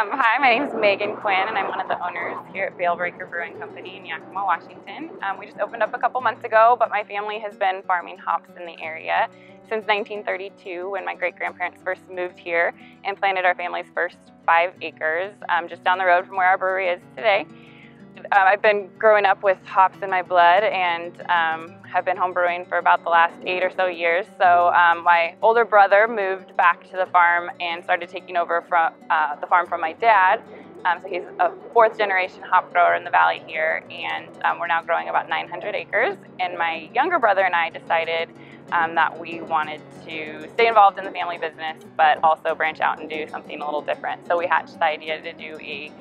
Hi, my name is Megan Quinn, and I'm one of the owners here at Bale Breaker Brewing Company in Yakima, Washington. We just opened up a couple months ago, but my family has been farming hops in the area since 1932, when my great-grandparents first moved here and planted our family's first 5 acres just down the road from where our brewery is today. I've been growing up with hops in my blood and have been home brewing for about the last 8 or so years. So my older brother moved back to the farm and started taking over from the farm from my dad. So he's a 4th generation hop grower in the valley here, and we're now growing about 900 acres. And my younger brother and I decided that we wanted to stay involved in the family business, but also branch out and do something a little different. So we hatched the idea to do a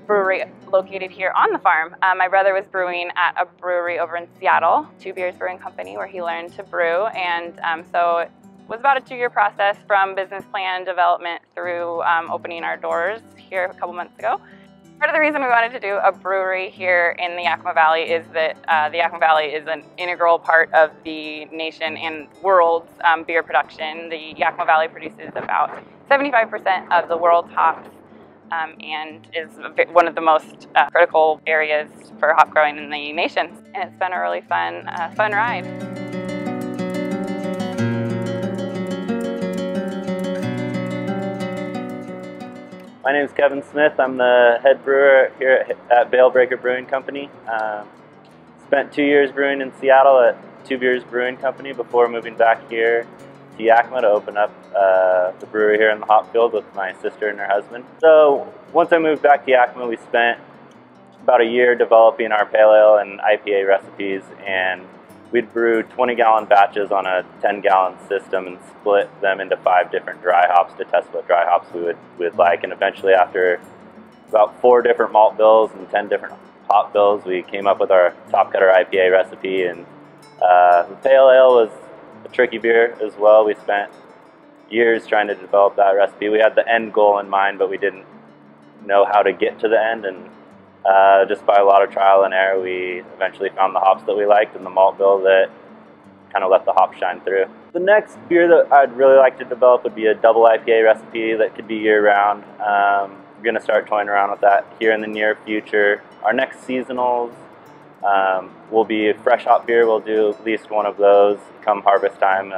brewery located here on the farm. My brother was brewing at a brewery over in Seattle, Two Beers Brewing Company, where he learned to brew, and so it was about a 2-year process from business plan development through opening our doors here a couple months ago. Part of the reason we wanted to do a brewery here in the Yakima Valley is that the Yakima Valley is an integral part of the nation and world's beer production. The Yakima Valley produces about 75% of the world's hops, and is one of the most critical areas for hop growing in the nation. And it's been a really fun ride. My name is Kevin Smith. I'm the head brewer here at Bale Breaker Brewing Company. Spent 2 years brewing in Seattle at Two Beers Brewing Company before moving back here to Yakima to open up the brewery here in the hop field with my sister and her husband. So once I moved back to Yakima, we spent about a year developing our pale ale and IPA recipes, and we'd brew 20-gallon batches on a 10-gallon system and split them into 5 different dry hops to test what dry hops we would like. And eventually, after about 4 different malt bills and 10 different hop bills, we came up with our top cutter IPA recipe. And the pale ale was a tricky beer as well. We spent years trying to develop that recipe. We had the end goal in mind, but we didn't know how to get to the end, and just by a lot of trial and error, we eventually found the hops that we liked and the malt bill that kind of let the hops shine through. The next beer that I'd really like to develop would be a double IPA recipe that could be year-round. We're going to start toying around with that here in the near future. Our next seasonals will be fresh hop beer. We'll do at least one of those come harvest time.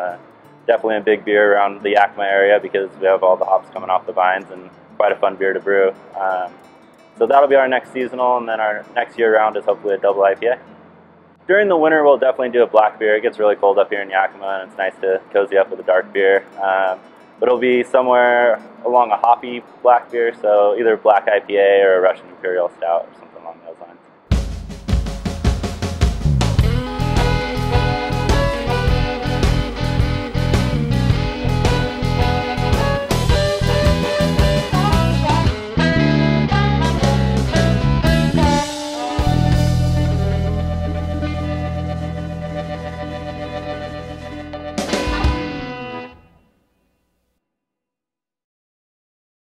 Definitely a big beer around the Yakima area because we have all the hops coming off the vines, and quite a fun beer to brew. So that'll be our next seasonal, and then our next year round is hopefully a double IPA. During the winter, we'll definitely do a black beer. It gets really cold up here in Yakima, and it's nice to cozy up with a dark beer. But it'll be somewhere along a hoppy black beer, so either black IPA or a Russian Imperial Stout or something along those lines.